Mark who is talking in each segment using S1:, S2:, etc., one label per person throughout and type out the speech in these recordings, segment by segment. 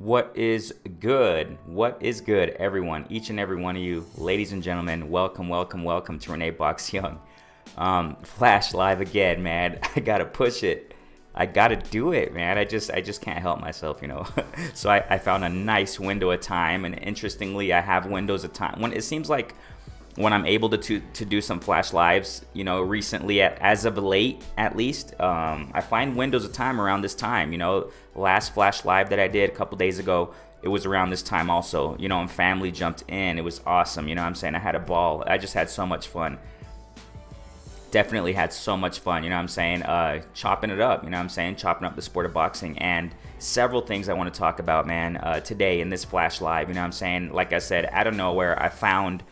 S1: What is good? What is good, everyone? Each and every one of you, ladies and gentlemen, welcome to Renee Box Young. Flash live again, man. I gotta push it. I gotta do it, man. I just can't help myself, you know. So I found a nice window of time, and interestingly, I have windows of time when it seems like when I'm able to do some flash lives, you know, recently, as of late, at least, I find windows of time around this time. You know, last flash live that I did a couple days ago, it was around this time also, you know, and family jumped in. It was awesome. You know what I'm saying? I had a ball. I just had so much fun. Definitely had so much fun, you know what I'm saying? Chopping it up, you know what I'm saying? Chopping up the sport of boxing, and several things I want to talk about, man, today in this flash live, you know what I'm saying? Like I said, out of nowhere, I found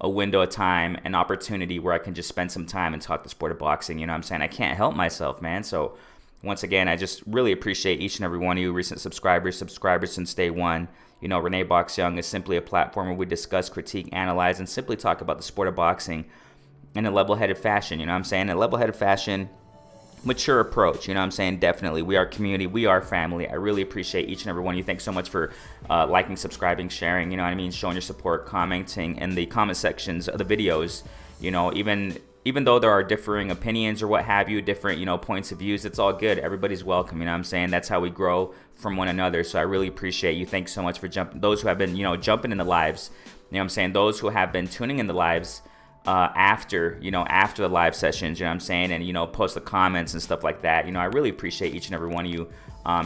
S1: a window of time, an opportunity where I can just spend some time and talk the sport of boxing, you know what I'm saying? I can't help myself, man. So once again, I just really appreciate each and every one of you, recent subscribers since day one. You know, Renee Box Young is simply a platform where we discuss, critique, analyze, and simply talk about the sport of boxing in a level-headed fashion, you know what I'm saying? A level-headed fashion, mature approach, you know what I'm saying? Definitely. We are community. We are family. I really appreciate each and every one of you. Thanks so much for liking, subscribing, sharing, you know what I mean? Showing your support, commenting in the comment sections of the videos. You know, even though there are differing opinions or what have you, different, you know, points of views, it's all good. Everybody's welcome, you know what I'm saying? That's how we grow from one another. So I really appreciate you. Thanks so much for those who have been, you know, jumping in the lives, you know what I'm saying? Those who have been tuning in the lives after the live sessions, you know what I'm saying, and, you know, post the comments and stuff like that. You know, I really appreciate each and every one of you.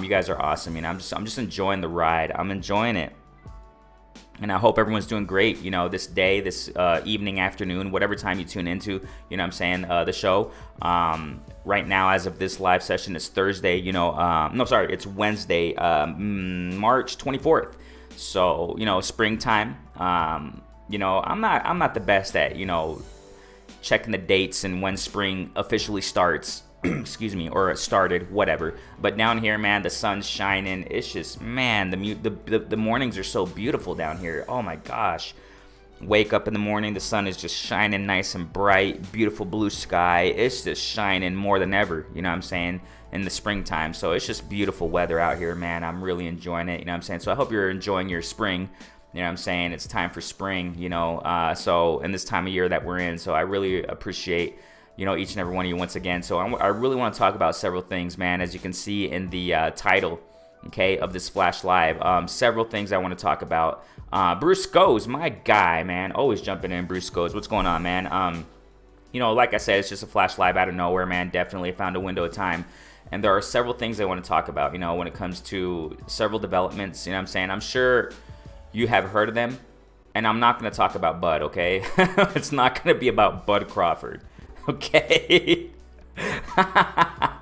S1: You guys are awesome. You know, I'm just enjoying the ride. I'm enjoying it, and I hope everyone's doing great, you know, this day, this evening, afternoon, whatever time you tune into, you know what I'm saying, the show. Right now, as of this live session, it's Thursday, you know, it's Wednesday, March 24th. So, you know, springtime. You know, I'm not the best at, you know, checking the dates and when spring officially starts, excuse me, or it started, whatever. But down here, man, the sun's shining. It's just, man, the mornings are so beautiful down here. Oh my gosh. Wake up in the morning, the sun is just shining nice and bright, beautiful blue sky. It's just shining more than ever, you know what I'm saying, in the springtime. So it's just beautiful weather out here, man. I'm really enjoying it, you know what I'm saying? So I hope you're enjoying your spring. You know what I'm saying? It's time for spring, you know, so in this time of year that we're in. So I really appreciate, you know, each and every one of you once again. So I really want to talk about several things, man, as you can see in the title, okay, of this Flash Live. Several things I want to talk about. Bruce Goes, my guy, man, always jumping in. Bruce Goes, what's going on, man? You know, like I said, it's just a Flash Live out of nowhere, man. Definitely found a window of time. And there are several things I want to talk about, you know, when it comes to several developments, you know what I'm saying? I'm sure you have heard of them, and I'm not going to talk about Bud, okay? It's not going to be about Bud Crawford, okay? Let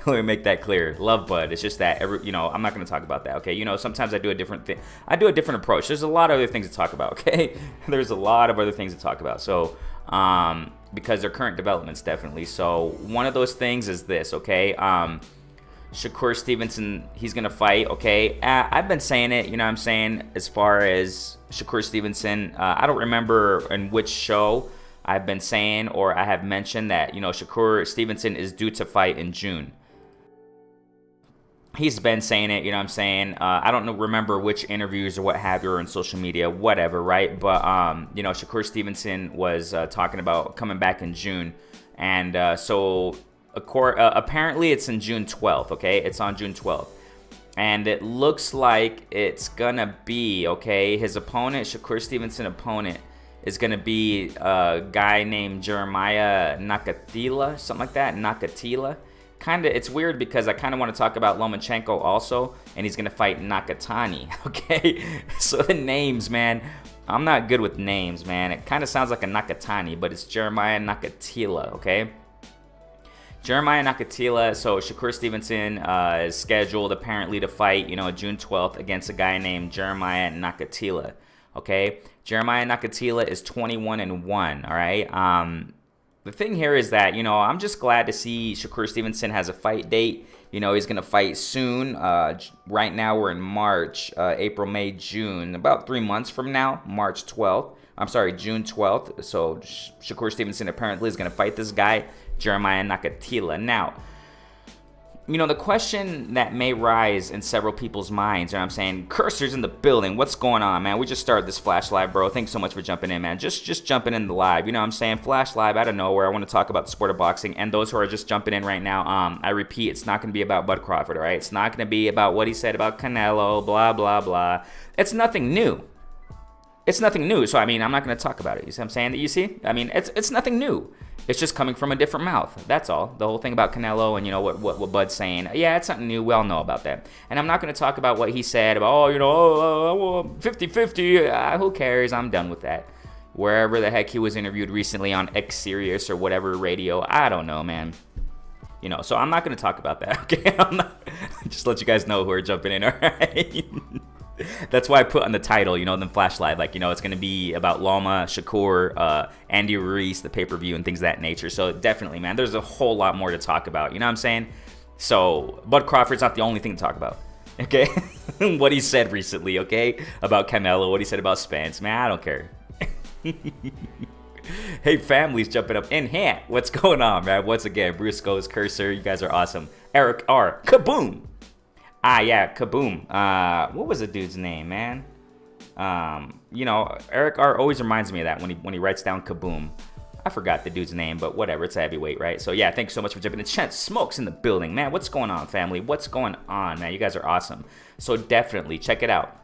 S1: me make that clear. Love Bud. It's just that, you know, I'm not going to talk about that, okay? You know, sometimes I do a different thing. I do a different approach. There's a lot of other things to talk about, okay? There's a lot of other things to talk about. So, because they're current developments, definitely. So, one of those things is this, okay? Shakur Stevenson, he's going to fight, okay? I've been saying it, you know what I'm saying, as far as Shakur Stevenson. I don't remember in which show I've been saying or I have mentioned that, you know, Shakur Stevenson is due to fight in June. He's been saying it, you know what I'm saying? I don't remember which interviews or what have you, or on social media, whatever, right? But, you know, Shakur Stevenson was talking about coming back in June. And so apparently it's in June 12th, okay? It's on June 12th. And it looks like it's gonna be, okay, his opponent, Shakur Stevenson opponent, is gonna be a guy named Jeremiah Nakatila, something like that, Nakatila. It's weird because I kind of want to talk about Lomachenko also, and he's gonna fight Nakatani, okay? So the names, man, I'm not good with names, man. It kind of sounds like a Nakatani, but it's Jeremiah Nakatila, okay? Jeremiah Nakatila, so Shakur Stevenson is scheduled apparently to fight, you know, June 12th against a guy named Jeremiah Nakatila, okay? Jeremiah Nakatila is 21-1, all right? The thing here is that, you know, I'm just glad to see Shakur Stevenson has a fight date. You know, he's going to fight soon. Right now we're in March, April, May, June, about 3 months from now, June 12th. So Shakur Stevenson apparently is going to fight this guy, Jeremiah Nakatila. Now, the question that may rise in several people's minds, and I'm saying, Cursor's in the building. What's going on, man? We just started this Flash Live, bro. Thanks so much for jumping in, man. Just jumping in the live. I'm saying? Flash Live out of nowhere. I want to talk about the sport of boxing. And those who are just jumping in right now, I repeat, it's not going to be about Bud Crawford, all right? It's not going to be about what he said about Canelo, blah, blah, blah. It's nothing new. It's nothing new. So, I'm not going to talk about it. You see what I'm saying? You see? It's nothing new. It's just coming from a different mouth. That's all. The whole thing about Canelo and, what Bud's saying. Yeah, it's something new. We all know about that. And I'm not going to talk about what he said about, 50-50. Who cares? I'm done with that. Wherever the heck he was interviewed recently on X Sirius or whatever radio. I don't know, man. So I'm not going to talk about that, okay? Just let you guys know who are jumping in, all right? That's why I put on the title, the Flash Live, it's going to be about Loma, Shakur, Andy Ruiz, the pay-per-view, and things of that nature. So definitely, man, there's a whole lot more to talk about. You know what I'm saying? So Bud Crawford's not the only thing to talk about, okay? What he said recently, okay, about Canelo, what he said about Spence, man, I don't care. Hey, family's jumping up in here. What's going on, man? Once again, Bruce Goes, Cursor, you guys are awesome. Eric R. Kaboom! Yeah, Kaboom. What was the dude's name, man? Eric R. always reminds me of that when he writes down Kaboom. I forgot the dude's name, but whatever. It's a heavyweight, right? So, yeah, thanks so much for jumping in. Chance Smokes in the building. Man, what's going on, family? What's going on, man? You guys are awesome. So, definitely, check it out.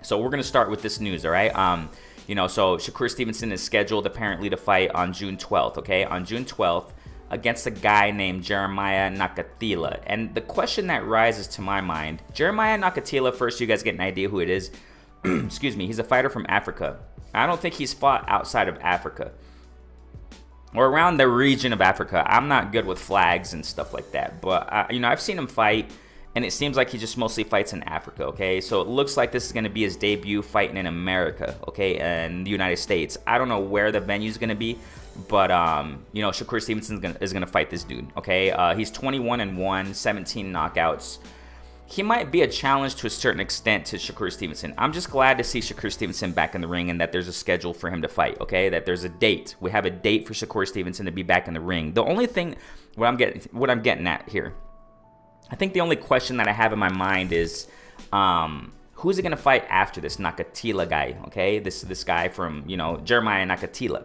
S1: So, we're going to start with this news, all right? So Shakur Stevenson is scheduled apparently to fight on June 12th, okay? On June 12th. Against a guy named Jeremiah Nakatila. And the question that rises to my mind, Jeremiah Nakatila, first you guys get an idea who it is. Excuse me, he's a fighter from Africa. I don't think he's fought outside of Africa. Or around the region of Africa. I'm not good with flags and stuff like that. But, I've seen him fight, and it seems like he just mostly fights in Africa, okay? So it looks like this is going to be his debut fighting in America, okay, and the United States. I don't know where the venue's going to be. But, Shakur Stevenson is gonna fight this dude, okay? He's 21-1, 17 knockouts. He might be a challenge to a certain extent to Shakur Stevenson. I'm just glad to see Shakur Stevenson back in the ring and that there's a schedule for him to fight, okay? That there's a date. We have a date for Shakur Stevenson to be back in the ring. The only thing, what I'm getting at here, I think the only question that I have in my mind is, who's he gonna fight after this Nakatila guy, okay? This guy from, Jeremiah Nakatila.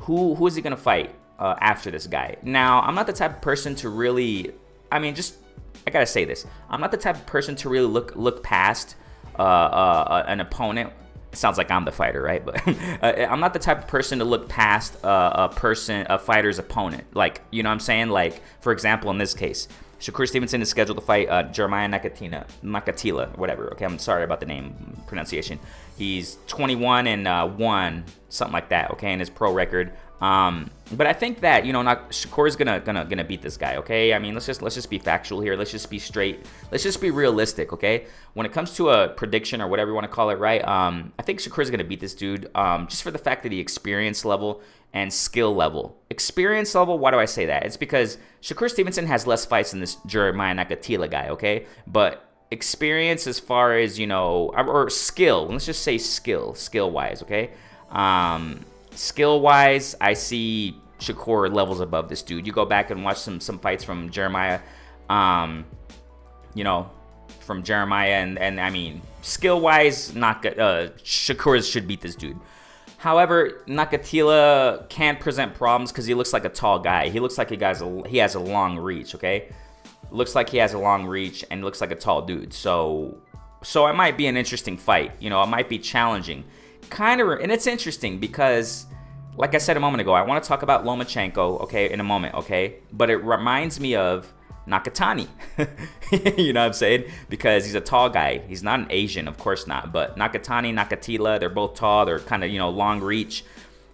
S1: Who is he going to fight after this guy? Now, I'm not the type of person to really, I got to say this. I'm not the type of person to really look past an opponent. It sounds like I'm the fighter, right? But I'm not the type of person to look past a fighter's opponent. Like, you know what I'm saying? Like, for example, in this case, Shakur Stevenson is scheduled to fight Jeremiah Nakatila, whatever. Okay, I'm sorry about the name pronunciation. He's 21-1, something like that. Okay, in his pro record. But I think that Shakur is gonna beat this guy. Okay, let's just be factual here. Let's just be straight. Let's just be realistic. Okay, when it comes to a prediction or whatever you want to call it, right? I think Shakur is gonna beat this dude. Just for the fact that the experience level and skill level. Experience level, why do I say that? It's because Shakur Stevenson has less fights than this Jeremiah Nakatila guy, okay? But experience as far as, or skill, let's just say skill-wise, okay? Skill-wise, I see Shakur levels above this dude. You go back and watch some fights from Jeremiah, from Jeremiah, and skill-wise, Shakur should beat this dude. However, Nakatila can't present problems because he looks like a tall guy. He looks like he has a long reach, okay? Looks like he has a long reach and looks like a tall dude. So it might be an interesting fight. It might be challenging. And it's interesting because, like I said a moment ago, I want to talk about Lomachenko, okay, in a moment, okay? But it reminds me of Nakatani. You know what I'm saying? Because he's a tall guy. He's not an Asian, of course not. But Nakatani, Nakatila, they're both tall. They're kind of, long reach.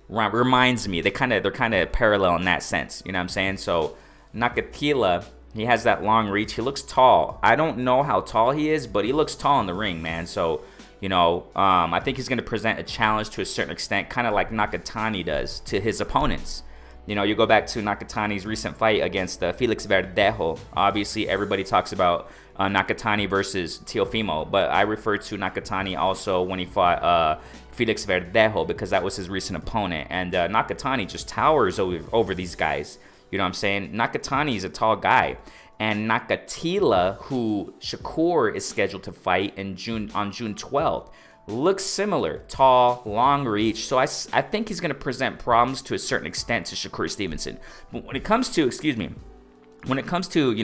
S1: Reminds me. They're kind of parallel in that sense. You know what I'm saying? So Nakatila, he has that long reach. He looks tall. I don't know how tall he is, but he looks tall in the ring, man. So, I think he's going to present a challenge to a certain extent, kind of like Nakatani does to his opponents. You go back to Nakatani's recent fight against Felix Verdejo. Obviously, everybody talks about Nakatani versus Teofimo, but I refer to Nakatani also when he fought Felix Verdejo because that was his recent opponent. And Nakatani just towers over these guys. You know what I'm saying? Nakatani is a tall guy. and Nakatila, who Shakur is scheduled to fight on June 12th, looks similar. Tall, long reach. So I think he's going to present problems to a certain extent to Shakur Stevenson. But when it comes to,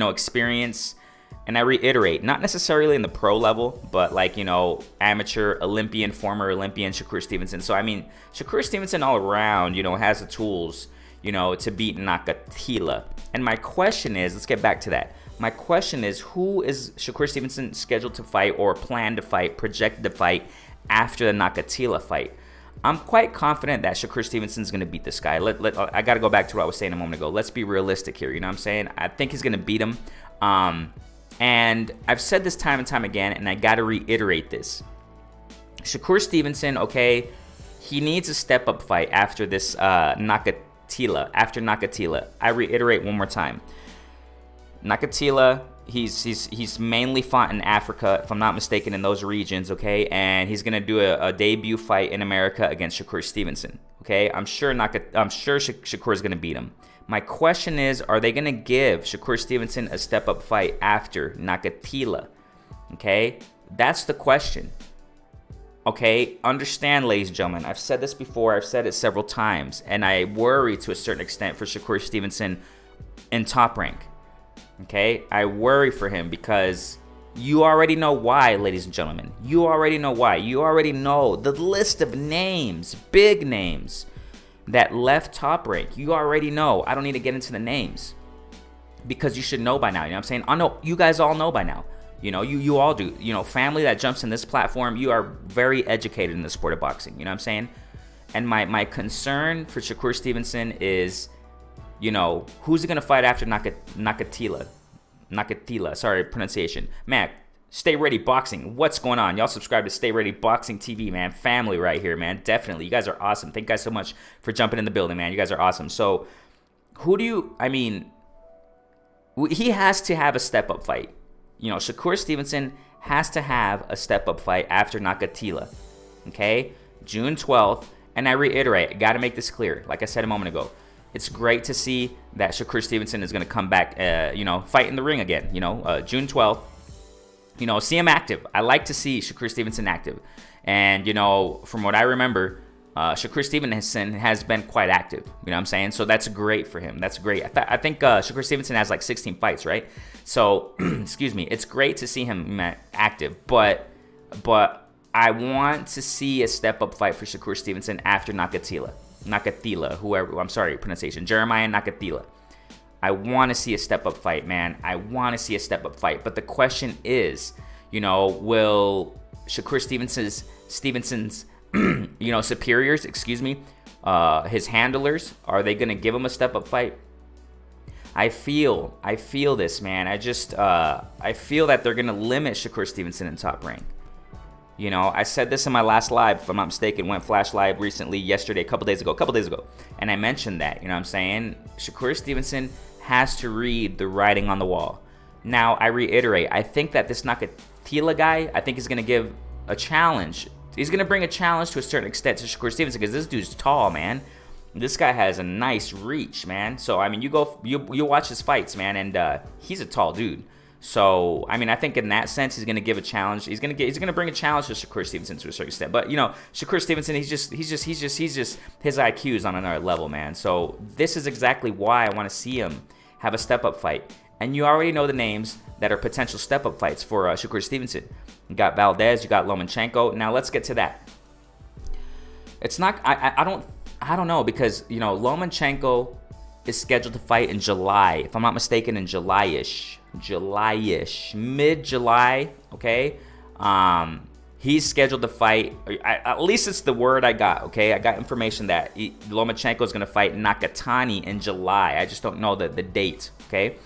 S1: experience, and I reiterate, not necessarily in the pro level, but like, amateur, Olympian, former Olympian Shakur Stevenson. So, I mean, Shakur Stevenson all around, has the tools, to beat Nakatila. And my question is, let's get back to that. My question is, who is Shakur Stevenson scheduled to fight or planned to fight, projected to fight after the Nakatila fight? I'm quite confident that Shakur Stevenson's going to beat this guy. I got to go back to what I was saying a moment ago. Let's be realistic here. You know what I'm saying? I think he's going to beat him. And I've said this time and time again, and I got to reiterate this. Shakur Stevenson, okay, he needs a step-up fight after this Nakatila. After Nakatila. I reiterate one more time. Nakatila, he's mainly fought in Africa, if I'm not mistaken, in those regions, okay? And he's gonna do a debut fight in America against Shakur Stevenson, okay? I'm sure Shakur is gonna beat him. My question is, are they gonna give Shakur Stevenson a step-up fight after Nakatila? Okay, that's the question. Okay, understand, ladies and gentlemen, I've said this before, I've said it several times, and I worry to a certain extent for Shakur Stevenson in Top Rank. Okay, I worry for him because you already know why, ladies and gentlemen. You already know why. You already know the list of names, big names, that left Top Rank. You already know. I don't need to get into the names because you should know by now. You know what I'm saying? I know you guys all know by now. You all do. Family that jumps in this platform, you are very educated in the sport of boxing. You know what I'm saying? And my concern for Shakur Stevenson is, who's he going to fight after Nakatila? Nakatila, sorry, pronunciation. Man, Stay Ready Boxing. What's going on? Y'all subscribe to Stay Ready Boxing TV, man. Family right here, man. Definitely. You guys are awesome. Thank you guys so much for jumping in the building, man. You guys are awesome. So, he has to have a step-up fight. Shakur Stevenson has to have a step-up fight after Nakatila. Okay? June 12th. And I reiterate, got to make this clear. Like I said a moment ago, it's great to see that Shakur Stevenson is going to come back, fight in the ring again. June 12th. See him active. I like to see Shakur Stevenson active. And, from what I remember, Shakur Stevenson has been quite active. You know what I'm saying? So that's great for him. That's great. I think Shakur Stevenson has like 16 fights, right? So, excuse me. It's great to see him active. But I want to see a step-up fight for Shakur Stevenson after Nakatila, whoever. I'm sorry, pronunciation. Jeremiah Nakatila. I want to see a step-up fight, man. I want to see a step-up fight. But the question is, will Shakur Stevenson's superiors, his handlers, are they going to give him a step-up fight? I feel this, man. I feel that they're going to limit Shakur Stevenson in Top Rank. I said this in my last live, if I'm not mistaken, went flash live recently, yesterday, a couple days ago. And I mentioned that, you know what I'm saying? Shakur Stevenson has to read the writing on the wall. Now, I reiterate, I think that this Nakatila guy, I think he's going to give a challenge. He's going to bring a challenge to a certain extent to Shakur Stevenson because this dude's tall, man. This guy has a nice reach, man. So, you watch his fights, man, and he's a tall dude. So, I think in that sense, he's going to give a challenge. He's going to bring a challenge to Shakur Stevenson to a certain extent. But, Shakur Stevenson, he's just his IQ is on another level, man. So, this is exactly why I want to see him have a step-up fight. And you already know the names that are potential step-up fights for Shakur Stevenson. You got Valdez, you got Lomachenko. Now, let's get to that. It's not, I don't know, because, Lomachenko is scheduled to fight in July, if I'm not mistaken, in July-ish, mid-July, okay? He's scheduled to fight, at least it's the word I got, okay? I got information that Lomachenko is going to fight Nakatani in July. I just don't know the date, okay?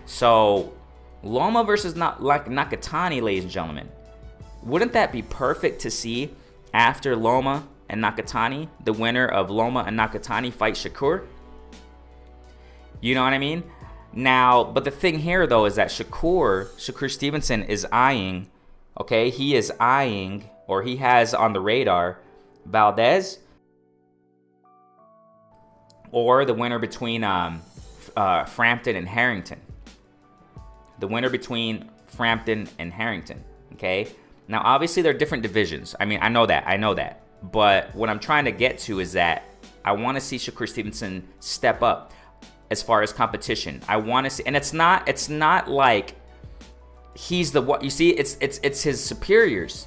S1: So, Loma versus Nakatani, ladies and gentlemen. Wouldn't that be perfect to see after Loma and Nakatani, the winner of Loma and Nakatani fight Shakur? You know what I mean? Now, but the thing here, though, is that Shakur Stevenson is eyeing, okay? He is eyeing, or he has on the radar, Valdez or the winner between Frampton and Harrington. the winner between Frampton and Harrington, okay? Now, obviously, they're different divisions. I mean, I know that. But what I'm trying to get to is that I want to see Shakur Stevenson step up as far as competition. I want to see, and it's not like he's the what you see. It's his superiors.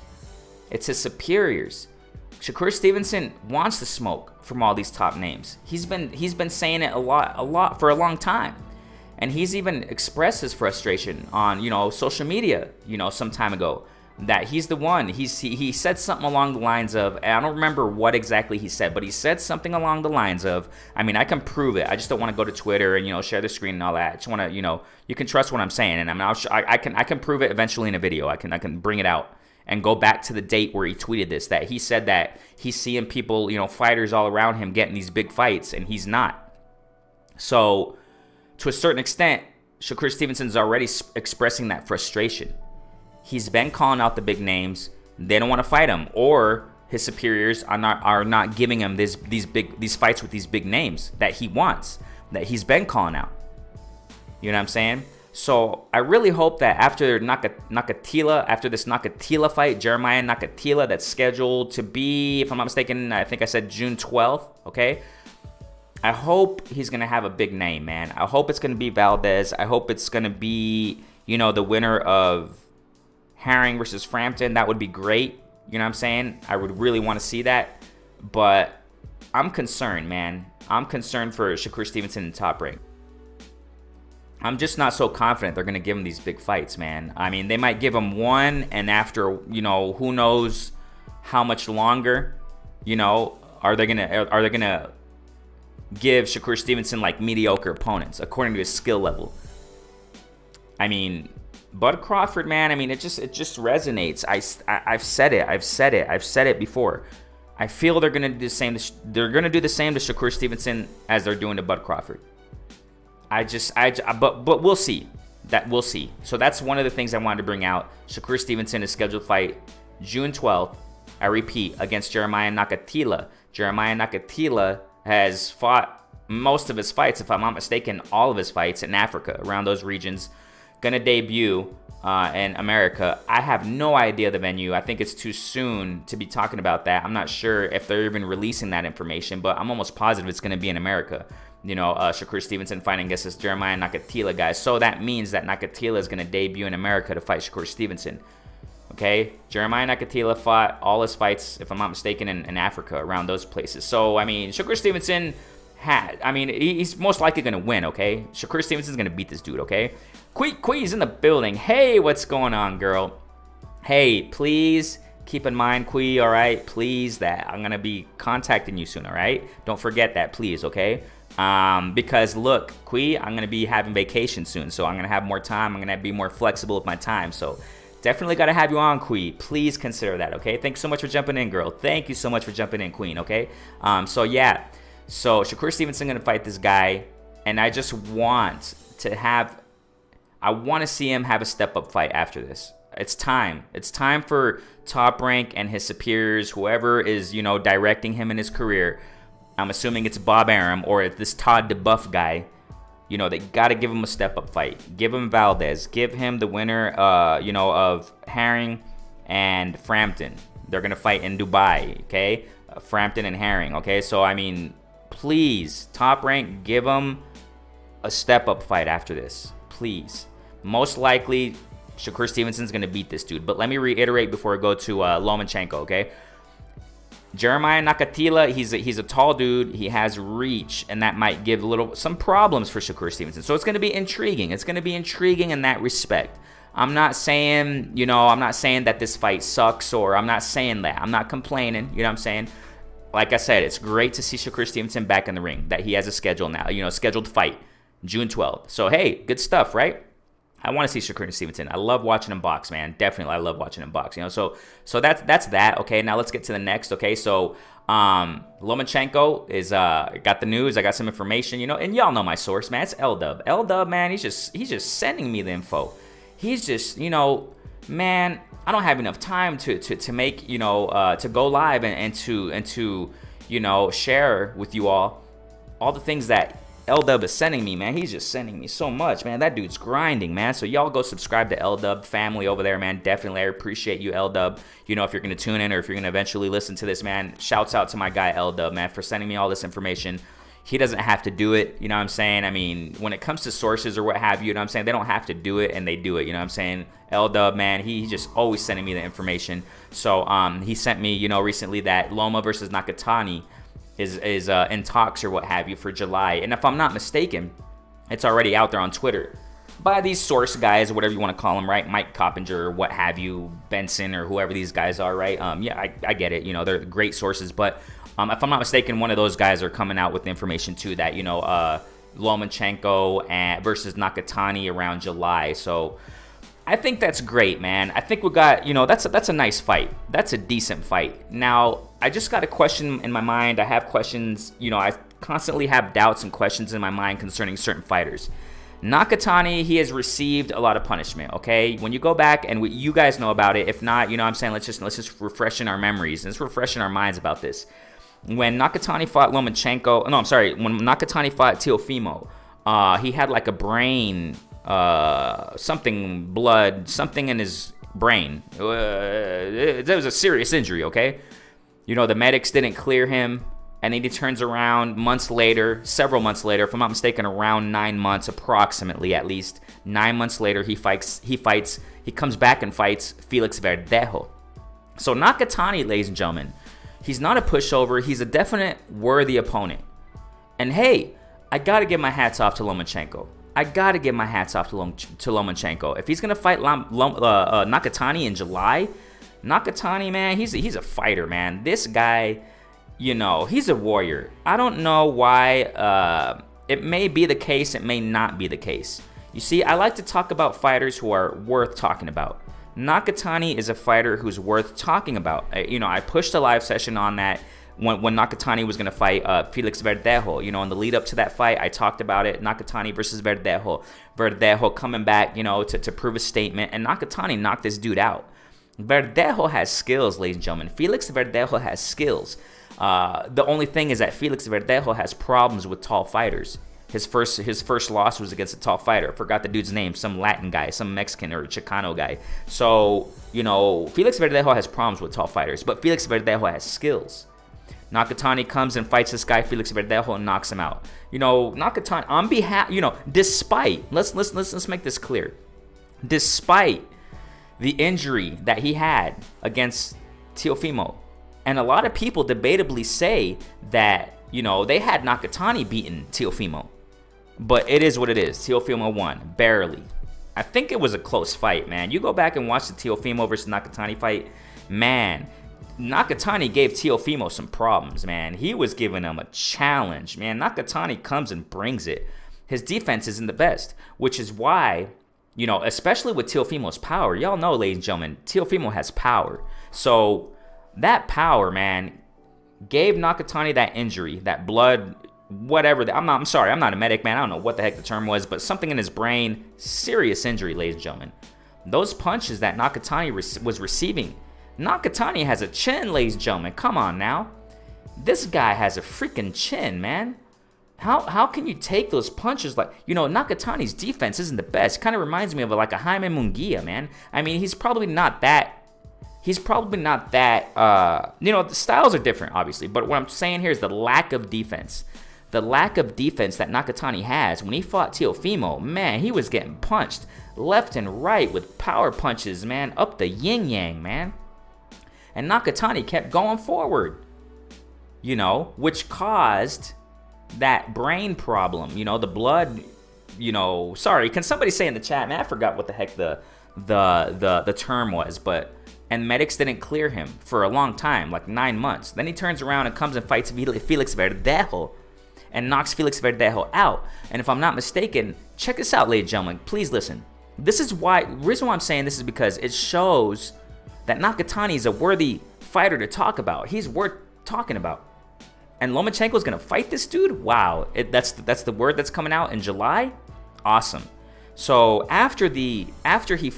S1: It's his superiors. Shakur Stevenson wants the smoke from all these top names. He's been saying it a lot for a long time. And he's even expressed his frustration on, social media, some time ago, that he's the one. He said something along the lines of, and I don't remember what exactly he said, but he said something along the lines of, I mean, I can prove it. I just don't want to go to Twitter and, share the screen and all that. I just want to, you can trust what I'm saying. And I can prove it eventually in a video. I can bring it out and go back to the date where he tweeted this, that he said that he's seeing people, fighters all around him getting these big fights, and he's not. So, to a certain extent, Shakur Stevenson's already expressing that frustration. He's been calling out the big names. They don't want to fight him, or his superiors are not giving him these fights with these big names that he wants, that he's been calling out. You know what I'm saying? So I really hope that after this Nakatila fight, Jeremiah Nakatila, that's scheduled to be, if I'm not mistaken, I think I said June 12th. Okay. I hope he's going to have a big name, man. I hope it's going to be Valdez. I hope it's going to be, the winner of Herring versus Frampton. That would be great. You know what I'm saying? I would really want to see that. But I'm concerned, man. I'm concerned for Shakur Stevenson in Top Rank. I'm just not so confident they're going to give him these big fights, man. I mean, they might give him one, and after, who knows how much longer, are they going to give Shakur Stevenson like mediocre opponents according to his skill level? I mean, Bud Crawford, man, I mean, it just resonates. I've said it before. I feel they're gonna do the same. They're gonna do the same to Shakur Stevenson as they're doing to Bud Crawford. But we'll see. We'll see. So that's one of the things I wanted to bring out. Shakur Stevenson is scheduled to fight June 12th. I repeat, against Jeremiah Nakatila. Jeremiah Nakatila has fought most of his fights, if I'm not mistaken, all of his fights in Africa, around those regions. Gonna debut in America. I have no idea the venue. I think it's too soon to be talking about that. I'm not sure if they're even releasing that information, but I'm almost positive it's gonna be in America. Shakur Stevenson fighting against this Jeremiah Nakatila guy. So that means that Nakatila is gonna debut in America to fight Shakur Stevenson. Okay, Jeremiah Nakatila fought all his fights, if I'm not mistaken, in Africa, around those places. So, I mean, Shakur Stevenson he's most likely going to win, okay? Shakur Stevenson's going to beat this dude, okay? Quee's in the building. Hey, what's going on, girl? Hey, please keep in mind, Quee, all right? Please, that I'm going to be contacting you soon, all right? Don't forget that, please, okay? Because, look, Quee, I'm going to be having vacation soon, so I'm going to have more time. I'm going to be more flexible with my time, so definitely got to have you on, Queen. Please consider that, okay? Thanks so much for jumping in, girl. Thank you so much for jumping in, Queen, okay? So Shakur Stevenson going to fight this guy, and I just want to see him have a step-up fight after this. It's time. It's time for Top Rank and his superiors, whoever is, directing him in his career. I'm assuming it's Bob Arum or this Todd DeBuff guy. They got to give him a step-up fight. Give him Valdez. Give him the winner, of Herring and Frampton. They're going to fight in Dubai, okay? Frampton and Herring, okay? So, I mean, please, Top Rank, give him a step-up fight after this. Please. Most likely, Shakur Stevenson's going to beat this dude. But let me reiterate before I go to Lomachenko, okay? Jeremiah Nakatila, he's a tall dude. He has reach, and that might give some problems for Shakur Stevenson. So it's going to be intriguing. It's going to be intriguing in that respect. I'm not saying, that this fight sucks, or I'm not saying that. I'm not complaining. You know what I'm saying? Like I said, it's great to see Shakur Stevenson back in the ring, that he has a schedule now, scheduled fight, June 12th. So, hey, good stuff, right? I want to see Shakur Stevenson. I love watching him box, man. Definitely, I love watching him box. So that's that. Okay, now let's get to the next. Okay, so Lomachenko is got the news. I got some information. And y'all know my source, man. It's L-Dub. L-Dub, man. He's just sending me the info. He's just, man. I don't have enough time to make to go live and to share with you all the things that L-Dub is sending me, man. He's just sending me so much, man. That dude's grinding, man. So y'all go subscribe to L-Dub family over there, man. Definitely, I appreciate you, L-Dub. You know, if you're going to tune in or if you're going to eventually listen to this, man, shouts out to my guy, L-Dub, man, for sending me all this information. He doesn't have to do it, you know what I'm saying? I mean, when it comes to sources or what have you, you know what I'm saying? They don't have to do it, and they do it, you know what I'm saying? L-Dub, man, he's just always sending me the information. So he sent me, you know, recently that Loma versus Nakatani is in talks or what have you for July. And if I'm not mistaken, it's already out there on Twitter by these source guys or whatever you want to call them, right? Mike Coppinger or what have you, Benson or whoever these guys are, right? Yeah, I get it. You know, they're great sources. But if I'm not mistaken, one of those guys are coming out with information too that, you know, Lomachenko versus Nakatani around July. So I think that's great, man. I think we got, you know, that's a nice fight. That's a decent fight. Now, I just got a question in my mind. I have questions, you know, I constantly have doubts and questions in my mind concerning certain fighters. Nakatani, he has received a lot of punishment, okay? When you go back, and you guys know about it. If not, you know what I'm saying, let's just refresh in our memories. Let's refresh in our minds about this. When Nakatani fought Lomachenko, when Nakatani fought Teofimo, he had like a brain, something in his brain. There was a serious injury, okay? You know, the medics didn't clear him, and then he turns around several months later, if I'm not mistaken, around 9 months, approximately at least. 9 months later, he comes back and fights Felix Verdejo. So Nakatani, ladies and gentlemen, he's not a pushover. He's a definite worthy opponent. And hey, I got to give my hats off to Lomachenko. If he's going to fight Nakatani in July, Nakatani, man, he's a fighter, man. This guy, you know, he's a warrior. I don't know why. It may be the case. It may not be the case. You see, I like to talk about fighters who are worth talking about. Nakatani is a fighter who's worth talking about. You know, I pushed a live session on that when Nakatani was going to fight Felix Verdejo. You know, in the lead up to that fight, I talked about it. Nakatani versus Verdejo. Verdejo coming back, you know, to prove a statement. And Nakatani knocked this dude out. Verdejo has skills, ladies and gentlemen. Felix Verdejo has skills. The only thing is that Felix Verdejo has problems with tall fighters. His first loss was against a tall fighter. I forgot the dude's name, some Latin guy, some Mexican or Chicano guy. So, you know, Felix Verdejo has problems with tall fighters, but Felix Verdejo has skills. Nakatani comes and fights this guy, Felix Verdejo, and knocks him out. You know, Nakatani, on behalf, you know, despite, let's make this clear. Despite the injury that he had against Teofimo, and a lot of people debatably say that, you know, they had Nakatani beaten Teofimo. But it is what it is. Teofimo won, barely. I think it was a close fight, man. You go back and watch the Teofimo versus Nakatani fight, man, Nakatani gave Teofimo some problems, man. He was giving him a challenge, man. Nakatani comes and brings it. His defense isn't the best, which is why, you know, especially with Teofimo's power. Y'all know, ladies and gentlemen, Teofimo has power. So that power, man, gave Nakatani that injury, that blood, whatever. I'm sorry, I'm not a medic, man. I don't know what the heck the term was, but something in his brain, serious injury, ladies and gentlemen. Those punches that Nakatani was receiving. Nakatani has a chin, ladies and gentlemen. Come on now. This guy has a freaking chin, man. How can you take those punches? Like, you know, Nakatani's defense isn't the best. Kind of reminds me of like a Jaime Munguia, man. I mean, he's probably not that, you know, the styles are different, obviously. But what I'm saying here is the lack of defense. The lack of defense that Nakatani has. When he fought Teofimo, man, he was getting punched left and right with power punches, man, up the yin-yang, man. And Nakatani kept going forward, you know, which caused that brain problem, you know, the blood, you know, sorry, can somebody say in the chat, man, I forgot what the heck the term was, but, and medics didn't clear him for a long time, like 9 months. Then he turns around and comes and fights Felix Verdejo and knocks Felix Verdejo out. And if I'm not mistaken, check this out, ladies and gentlemen, please listen. This is why, the reason why I'm saying this is because it shows that Nakatani is a worthy fighter to talk about. He's worth talking about. And Lomachenko's gonna fight this dude? Wow, that's the word that's coming out in July? Awesome. So after Nakatani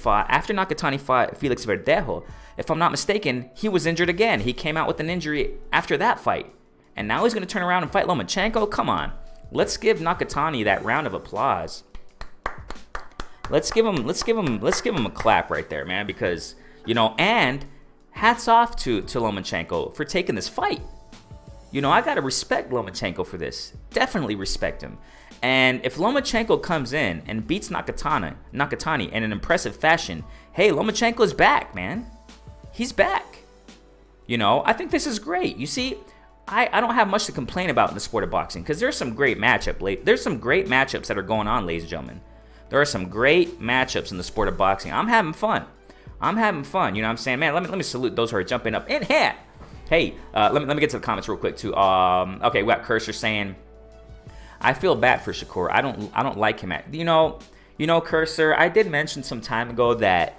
S1: fought Felix Verdejo, if I'm not mistaken, he was injured again. He came out with an injury after that fight. And now he's gonna turn around and fight Lomachenko? Come on. Let's give Nakatani that round of applause. Let's give him a clap right there, man, because, you know, and hats off to Lomachenko for taking this fight. You know, I got to respect Lomachenko for this. Definitely respect him. And if Lomachenko comes in and beats Nakatani in an impressive fashion, hey, Lomachenko's back, man. He's back. You know, I think this is great. You see, I don't have much to complain about in the sport of boxing because there's some great matchups that are going on, ladies and gentlemen. There are some great matchups in the sport of boxing. I'm having fun. You know what I'm saying? Man, let me salute those who are jumping up in here. Hey, let me get to the comments real quick too. Okay, we got Cursor saying, I feel bad for Shakur. I don't like him. You know, Cursor, I did mention some time ago that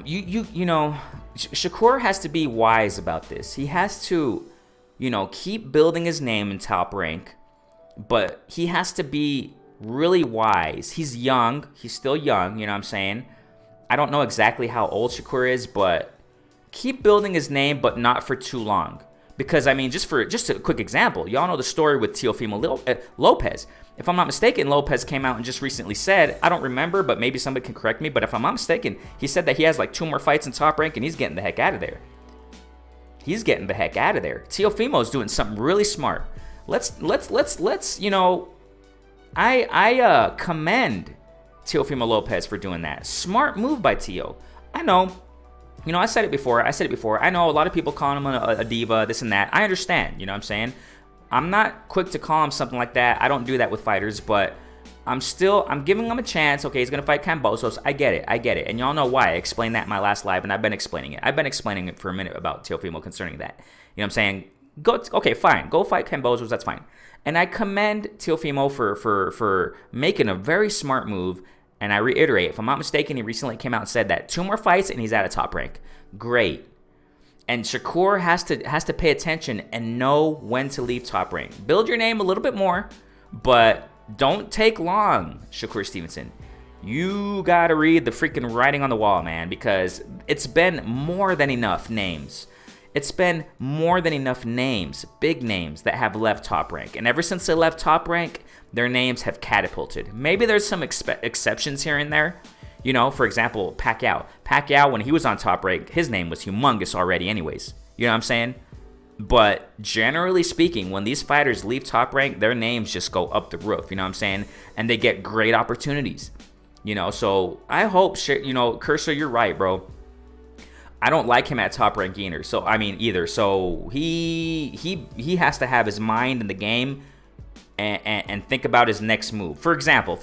S1: you know, Shakur has to be wise about this. He has to, you know, keep building his name in Top Rank, but he has to be really wise. He's young. He's still young, you know what I'm saying? I don't know exactly how old Shakur is, but keep building his name, but not for too long. Because, I mean, just a quick example, y'all know the story with Teofimo Lopez. If I'm not mistaken, Lopez came out and just recently said, I don't remember, but maybe somebody can correct me, but if I'm not mistaken, he said that he has like 2 more fights in Top Rank and he's getting the heck out of there. Teofimo's doing something really smart. Let's, you know, I commend Teofimo Lopez for doing that. Smart move by Teo. I know. You know, I said it before. I know a lot of people calling him a diva, this and that. I understand. You know what I'm saying? I'm not quick to call him something like that. I don't do that with fighters, but I'm giving him a chance. Okay, he's going to fight Kambosos. I get it. And y'all know why. I explained that in my last live, and I've been explaining it for a minute about Teofimo concerning that. You know what I'm saying? Okay, fine. Go fight Kambosos. That's fine. And I commend Teofimo for making a very smart move. And I reiterate, if I'm not mistaken, he recently came out and said that 2 more fights and he's at a Top Rank. Great. And Shakur has to pay attention and know when to leave Top Rank. Build your name a little bit more, but don't take long, Shakur Stevenson. You got to read the freaking writing on the wall, man, because it's been more than enough names. Big names that have left Top Rank. And ever since they left Top Rank, their names have catapulted. Maybe there's some exceptions here and there. You know, for example, Pacquiao. Pacquiao, when he was on Top Rank, his name was humongous already anyways. You know what I'm saying? But generally speaking, when these fighters leave Top Rank, their names just go up the roof. You know what I'm saying? And they get great opportunities. You know, so I hope, you know, Cursor, you're right, bro. I don't like him at Top Rank either. So he has to have his mind in the game and think about his next move. For example,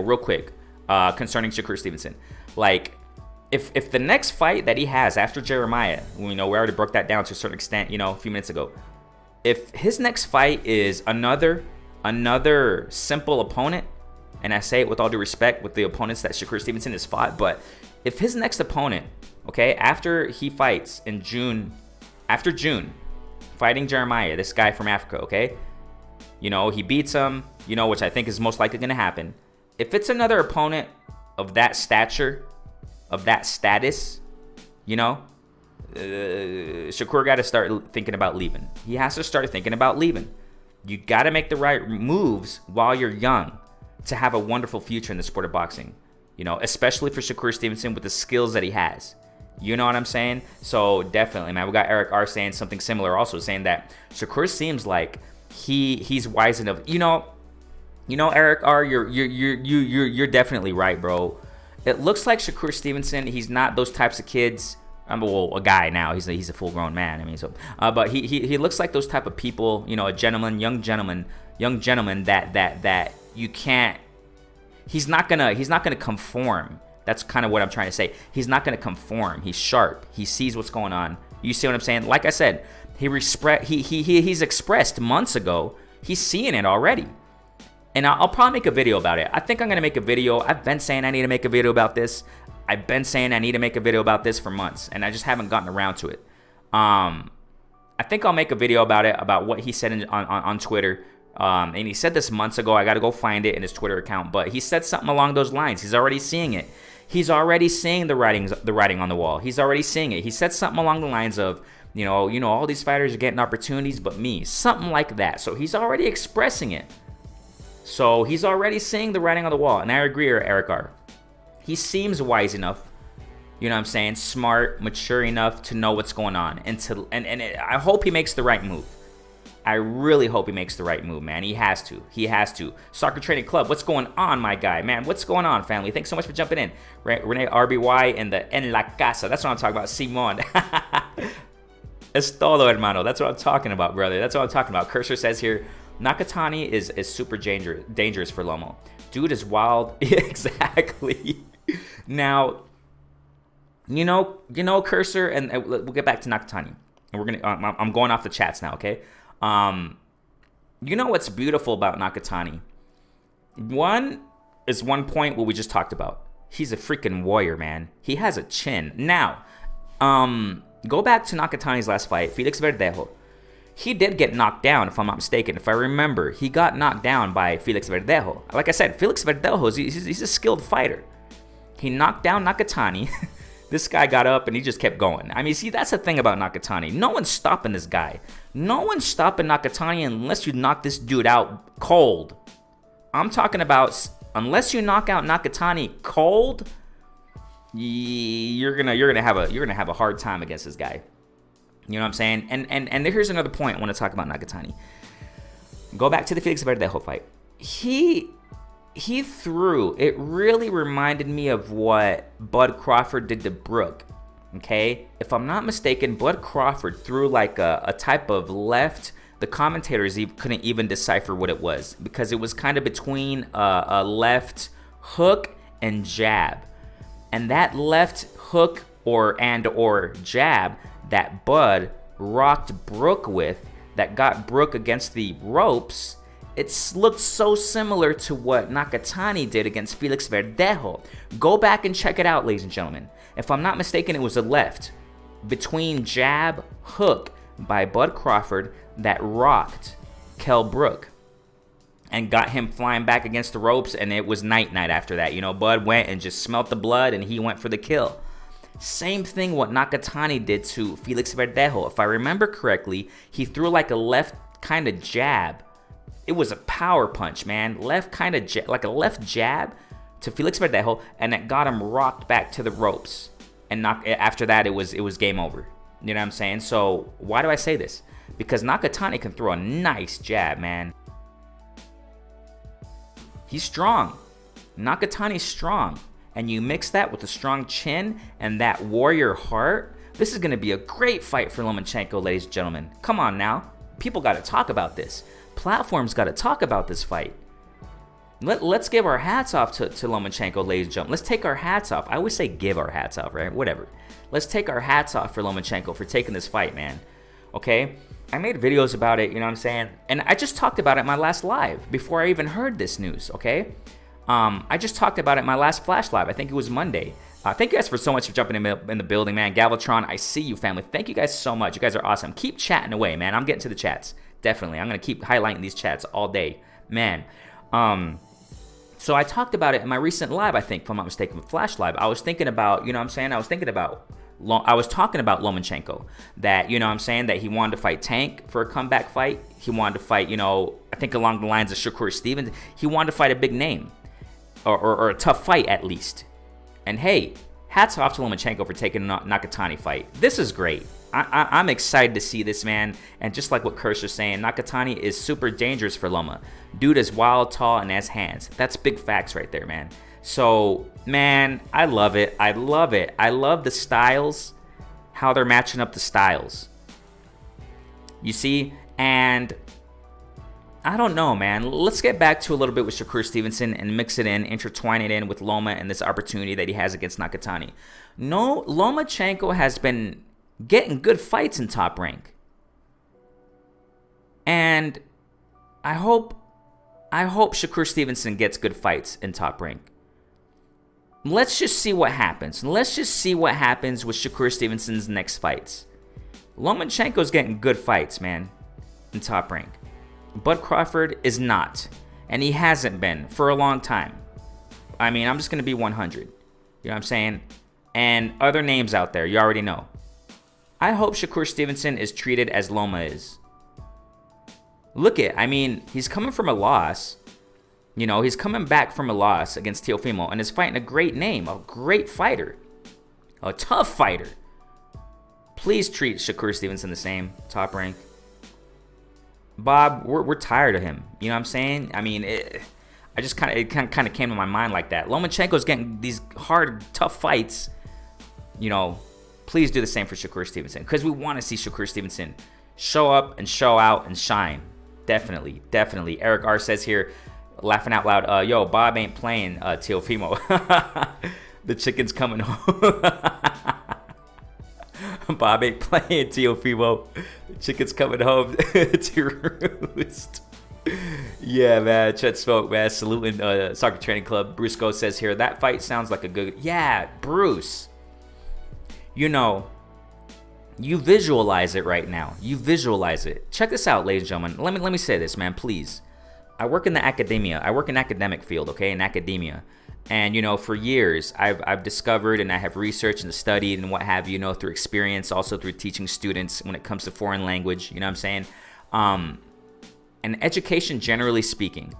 S1: real quick, concerning Shakur Stevenson, like if the next fight that he has after Jeremiah, you know, we already broke that down to a certain extent, you know, a few minutes ago. If his next fight is another simple opponent, and I say it with all due respect with the opponents that Shakur Stevenson has fought, but if his next opponent, okay, after he fights in June, fighting Jeremiah, this guy from Africa, okay, you know, he beats him, you know, which I think is most likely going to happen. If it's another opponent of that stature, of that status, you know, Shakur got to start thinking about leaving. He has to start thinking about leaving. You got to make the right moves while you're young to have a wonderful future in the sport of boxing, you know, especially for Shakur Stevenson with the skills that he has. You know what I'm saying? So definitely, man. We got Eric R saying something similar, also saying that Shakur seems like he's wise enough. You know, Eric R, you're definitely right, bro. It looks like Shakur Stevenson, he's not those types of kids. Well, a guy now. He's a full grown man. I mean, so but he looks like those type of people. You know, a gentleman, young gentleman that you can't. He's not gonna conform. That's kind of what I'm trying to say. He's not gonna conform. He's sharp. He sees what's going on. You see what I'm saying? Like I said, he's expressed months ago. He's seeing it already. And I'll probably make a video about it. I think I'm going to make a video. I've been saying I need to make a video about this. I've been saying I need to make a video about this for months, and I just haven't gotten around to it. I think I'll make a video about it, about what he said on Twitter. And he said this months ago. I got to go find it in his Twitter account. But he said something along those lines. He's already seeing it. He's already seeing the writing on the wall. He's already seeing it. He said something along the lines of, all these fighters are getting opportunities, but me. Something like that. So he's already expressing it. So he's already seeing the writing on the wall. And I agree with Eric R. He seems wise enough, smart, mature enough to know what's going on. And I hope he makes the right move. I really hope he makes the right move, man. He has to. Soccer Training Club, what's going on, my guy? Man, what's going on, family? Thanks so much for jumping in. Renee RBY and the En La Casa. That's what I'm talking about. Simon. Es todo, hermano. That's what I'm talking about, brother. That's what I'm talking about. Cursor says here, Nakatani is super dangerous for Loma. Dude is wild. Exactly. Now, Cursor, and we'll get back to Nakatani. And I'm going off the chats now, okay? What's beautiful about Nakatani? One point what we just talked about. He's a freaking warrior, man. He has a chin. Now, go back to Nakatani's last fight, Felix Verdejo. He did get knocked down, if I'm not mistaken. If I remember, he got knocked down by Felix Verdejo. Like I said, Felix Verdejo, he's a skilled fighter. He knocked down Nakatani. This guy got up and he just kept going. I mean, see, that's the thing about Nakatani. No one's stopping this guy. No one's stopping Nakatani unless you knock this dude out cold. I'm talking about unless you knock out Nakatani cold, you're gonna have a hard time against this guy. You know what I'm saying? And here's another point I want to talk about Nakatani. Go back to the Felix Verdejo fight. He threw. It really reminded me of what Bud Crawford did to Brooke. Okay? If I'm not mistaken, Bud Crawford threw like a type of left. The commentators couldn't even decipher what it was because it was kind of between a left hook and jab. And that left hook or jab that Bud rocked Brooke with, that got Brooke against the ropes, it looked so similar to what Nakatani did against Felix Verdejo. Go back and check it out, ladies and gentlemen. If I'm not mistaken, it was a left between jab hook by Bud Crawford that rocked Kell Brook and got him flying back against the ropes, and it was night after that. Bud went and just smelt the blood, and he went for the kill. Same thing what Nakatani did to Felix Verdejo. If I remember correctly, he threw like a left kind of jab. It was a power punch, man. Left kind of like a left jab to Felix Verdejo, and it got him rocked back to the ropes. And after that, it was game over. You know what I'm saying? So why do I say this? Because Nakatani can throw a nice jab, man. He's strong. Nakatani's strong. And you mix that with a strong chin and that warrior heart, this is going to be a great fight for Lomachenko, ladies and gentlemen. Come on now. People got to talk about this. Platforms got to talk about this fight. Let's give our hats off to Lomachenko, ladies and gentlemen. Let's take our hats off. I always say give our hats off, right? Whatever. Let's take our hats off for Lomachenko for taking this fight, man. Okay? I made videos about it, you know what I'm saying? And I just talked about it in my last live before I even heard this news, okay? I just talked about it in my last Flash Live. I think it was Monday. Thank you guys so much for jumping in the building, man. Galvatron, I see you, family. Thank you guys so much. You guys are awesome. Keep chatting away, man. I'm getting to the chats. Definitely. I'm going to keep highlighting these chats all day. Man. So I talked about it in my recent live, I think, if I'm not mistaken, Flash Live. I was thinking about, you know what I'm saying? I was talking about Lomachenko, that, you know what I'm saying, that he wanted to fight Tank for a comeback fight. He wanted to fight, I think along the lines of Shakur Stevens. He wanted to fight a big name. Or a tough fight, at least. And hey, hats off to Lomachenko for taking a Nakatani fight. This is great. I'm excited to see this, man. And just like what Kursh's saying, Nakatani is super dangerous for Loma. Dude is wild, tall, and has hands. That's big facts right there, man. So, man, I love it. I love it. I love the styles, how they're matching up the styles. You see? And I don't know, man. Let's get back to a little bit with Shakur Stevenson and mix it in, intertwine it in with Loma and this opportunity that he has against Nakatani. No, Lomachenko has been getting good fights in Top Rank. And I hope Shakur Stevenson gets good fights in Top Rank. Let's just see what happens. Let's just see what happens with Shakur Stevenson's next fights. Lomachenko's getting good fights, man, in Top Rank. Bud Crawford is not, and he hasn't been for a long time. I mean, I'm just going to be 100. You know what I'm saying? And other names out there, you already know. I hope Shakur Stevenson is treated as Loma is. I mean, he's coming from a loss. You know, he's coming back from a loss against Teofimo and is fighting a great name, a great fighter, a tough fighter. Please treat Shakur Stevenson the same, Top Rank. Bob, we're tired of him. You know what I'm saying? I mean, it kind of came to my mind like that. Lomachenko's getting these hard, tough fights. You know, please do the same for Shakur Stevenson, because we want to see Shakur Stevenson show up and show out and shine. Definitely. Eric R says here, laughing out loud, yo, Bob ain't playing Teofimo. The chicken's coming home. Bob ain't playing Teofimo. The chicken's coming home to roost. Yeah, man. Chet Smoke, man. Saluting Soccer Training Club. Bruce Go says here, that fight sounds like a good... Yeah, Bruce. You know, you visualize it right now. You visualize it. Check this out, ladies and gentlemen. Let me say this, man, please. I work in the academia. I work in academic field, okay, in academia. And, you know, for years, I've discovered and I have researched and studied and what have you, know, through experience, also through teaching students when it comes to foreign language, you know what I'm saying? And education, generally speaking,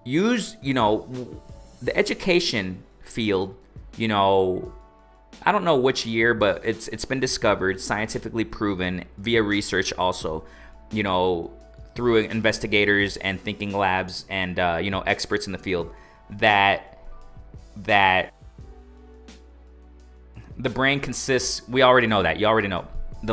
S1: you know, the education field, you know, I don't know which year, but it's been discovered, scientifically proven via research also, you know, through investigators and thinking labs and, you know, experts in the field, that the brain consists, we already know that, you already know,